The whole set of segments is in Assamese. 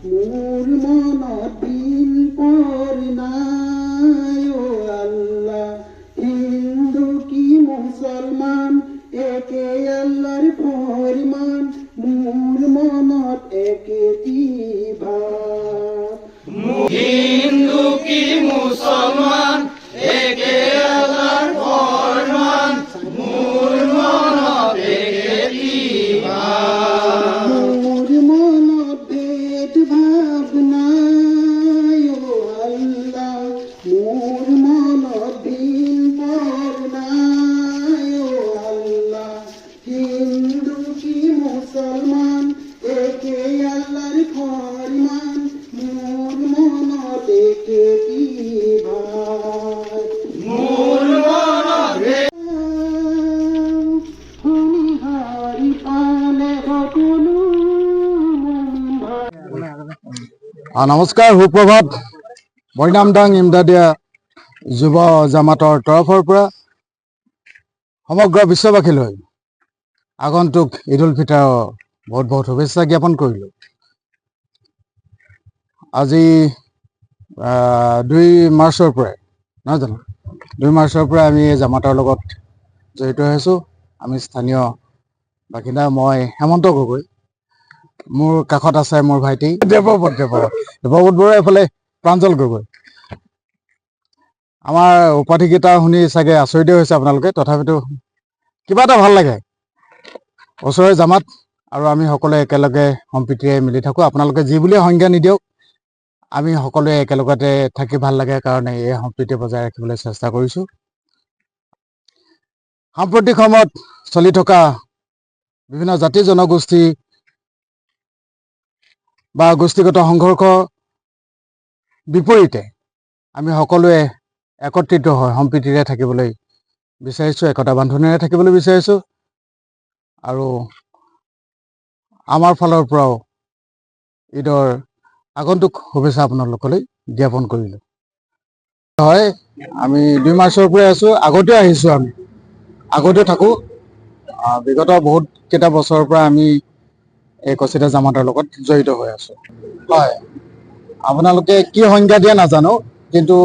মোর মনত দিন পর নাই ও আল্লাহ হিন্দু কি মুসলমান একে আল্লাহর ফরমান মোর মনত একেটি ভাব হিন্দু কি মুসলমান একে আল্লাহর ফরমান মোর মনত একেটি ভাব মোর মনত ভেদ ভাব নাই ও আল্লাহ মোর মনত দিন পর নাই ও আল্লাহ হিন্দু কি মুসলমান একে আল্লাহর ফরমান মোর মনত একেটি ভাব মোর মনত হরি পালে সকলো নমস্কাৰ সুপ্ৰভাত বৈনামদাং ইমদাদিয়া যুৱ জামাতৰ তৰফৰ পৰা সমগ্ৰ বিশ্ববাসীলৈ আগন্তুক ঈদ উল ফিতৰৰ বহুত বহুত শুভেচ্ছা জ্ঞাপন কৰিলোঁ। আজি 2 মাৰ্চৰ পৰাই নহয় জানো 2 মাৰ্চৰ পৰা আমি এই জামাতৰ লগত জড়িত হৈছোঁ। আমি স্থানীয় বাসিন্দা মই হেমন্ত গগৈ, মোৰ কাষত আছে মোৰ ভাইটি দেৱব্ৰত বৰুৱা, এইফালে প্ৰাঞ্জল গগৈ। আমাৰ উপাধিকেইটা শুনি চাগে আচৰিত হৈছে আপোনালোকে, তথাপিতো কিবা এটা ভাল লাগে। ওচৰৰে জামাত আৰু আমি সকলোৱে একেলগে সম্প্ৰীতিৰে মিলি থাকোঁ। আপোনালোকে যি বুলিয়ে সংজ্ঞা নিদিয়ক, আমি সকলোৱে একেলগতে থাকি ভাল লাগে কাৰণে এই সম্প্ৰীতি বজাই ৰাখিবলৈ চেষ্টা কৰিছোঁ। সাম্প্ৰতিক সময়ত চলি থকা বিভিন্ন জাতি জনগোষ্ঠী বা গোষ্ঠীগত সংঘৰ্ষৰ বিপৰীতে আমি সকলোৱে একত্ৰিত হৈ সম্প্ৰীতিৰে থাকিবলৈ বিচাৰিছোঁ, একতা বান্ধোনেৰে থাকিবলৈ বিচাৰিছোঁ। আৰু আমাৰ ফালৰ পৰাও ঈদৰ আগন্তুক শুভেচ্ছা আপোনালোকলৈ জ্ঞাপন কৰিলোঁ। হয়, আমি 2 মাৰ্চৰ পৰাই আছোঁ, আগতেও আহিছোঁ, আমি আগতে থাকোঁ। বিগত বহুত কেইটা বছৰৰ পৰা আমি এই কচিদা জামাতৰ লগত জড়িত হৈ আছোঁ। হয়, আপোনালোকে কি সংজ্ঞা দিয়ে নাজানো, কিন্তু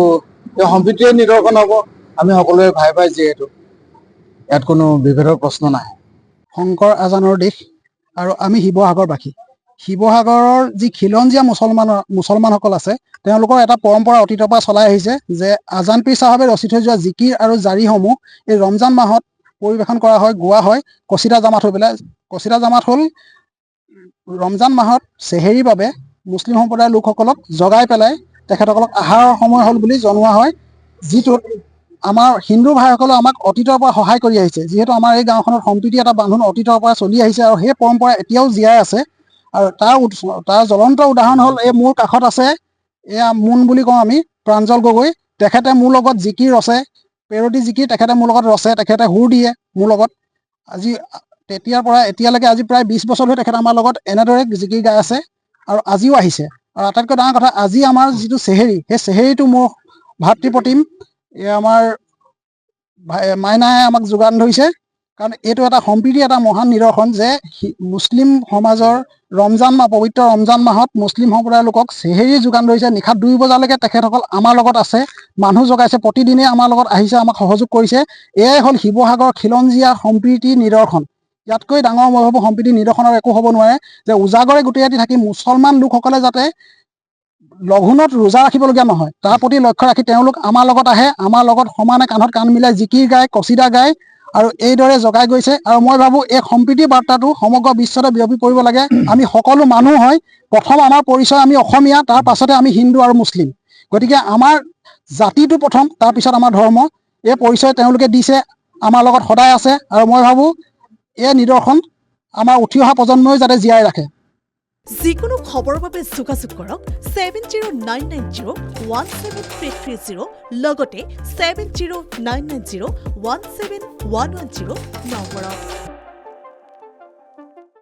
এই সম্প্ৰীতিৰে নিদৰ্শন হ'ব। আমি সকলোৱে ভাই ভাই, যিহেতু ইয়াত কোনো বিভেদৰ প্ৰশ্ন নাহে। শংকৰ আজানৰ দেশ আৰু আমি শিৱসাগৰবাসী। শিৱসাগৰৰ যি খিলঞ্জীয়া মুছলমানসকল আছে, তেওঁলোকৰ এটা পৰম্পৰা অতীতৰ পৰা চলাই আহিছে যে আজান পীৰ চাহাবে ৰচি থৈ যোৱা জিকিৰ আৰু জাৰিসমূহ এই ৰমজান মাহত পৰিৱেশন কৰা হয়, গোৱা হয় কচিদা জামাত হৈ পেলাই। কচিদা জামাত হ'ল ৰমজান মাহত চেহেৰীৰ বাবে মুছলিম সম্প্ৰদায়ৰ লোকসকলক জগাই পেলাই তেখেতসকলক আহাৰৰ সময় হ'ল বুলি জনোৱা হয়, যিটোত আমাৰ হিন্দু ভাইসকলে আমাক অতীতৰ পৰা সহায় কৰি আহিছে। যিহেতু আমাৰ এই গাঁওখনত সম্প্ৰীতি এটা বান্ধোন অতীতৰ পৰা চলি আহিছে আৰু সেই পৰম্পৰা এতিয়াও জীয়াই আছে। আৰু তাৰ জ্বলন্ত উদাহৰণ হ'ল এই মোৰ কাষত আছে, এয়া মোন বুলি কওঁ আমি, প্ৰাঞ্জল গগৈ। তেখেতে মোৰ লগত জিকিৰ ৰচে, পেৰডি জিকিৰ তেখেতে মোৰ লগত ৰচে, তেখেতে সুৰ দিয়ে মোৰ লগত। আজি তেতিয়াৰ পৰা এতিয়ালৈকে আজি প্ৰায় 20 বছৰ হৈ তেখেতে আমাৰ লগত এনেদৰে জিকিৰ গাই আছে আৰু আজিও আহিছে। আৰু আটাইতকৈ ডাঙৰ কথা, আজি আমাৰ যিটো চেহেৰী, সেই চেহেৰীটো মোৰ ভাতৃপ্ৰতিম আমাৰ মাইনাই আমাক যোগান ধৰিছে। কাৰণ এইটো এটা সম্প্ৰীতি, এটা মহান নিদৰ্শন যে মুছলিম সমাজৰ ৰমজান মাহ, পবিত্ৰ ৰমজান মাহত মুছলিম সম্প্ৰদায়ৰ লোকক চেহেৰী যোগান ধৰিছে। নিশা 2 বজালৈকে তেখেতসকল আমাৰ লগত আছে, মানুহ জগাইছে, প্ৰতিদিনে আমাৰ লগত আহিছে, আমাক সহযোগ কৰিছে। এয়াই হ'ল শিৱসাগৰ খিলঞ্জীয়া সম্প্ৰীতিৰ নিদৰ্শন। ইয়াতকৈ ডাঙৰ মই ভাবোঁ সম্প্ৰীতিৰ নিদৰ্শন আৰু একো হ'ব নোৱাৰে, যে উজাগৰে গোটেই ৰাতি থাকি মুছলমান লোকসকলে যাতে লঘোণত ৰোজা ৰাখিবলগীয়া নহয়, তাৰ প্ৰতি লক্ষ্য ৰাখি তেওঁলোক আমাৰ লগত আহে, আমাৰ লগত সমানে কান্ধত কান্ধ মিলাই জিকিৰ গায়, কচিদা গায় আৰু এইদৰে জগাই গৈছে। আৰু মই ভাবোঁ এই সম্প্ৰীতিৰ বাৰ্তাটো সমগ্ৰ বিশ্বতে বিয়পি পৰিব লাগে। আমি সকলো মানুহ হয়, প্ৰথম আমাৰ পৰিচয় আমি অসমীয়া, তাৰ পাছতে আমি হিন্দু আৰু মুছলিম। গতিকে আমাৰ জাতিটো প্ৰথম, তাৰপিছত আমাৰ ধৰ্ম। এই পৰিচয় তেওঁলোকে দিছে, আমাৰ লগত সদায় আছে। আৰু মই ভাবোঁ এই নিদৰ্শন আমাৰ উঠি অহা প্ৰজন্মই যাতে জীয়াই ৰাখে। যিকোনো খবৰৰ বাবে যোগাযোগ কৰক 7099017330 লগতে 7099017110 নম্বৰত।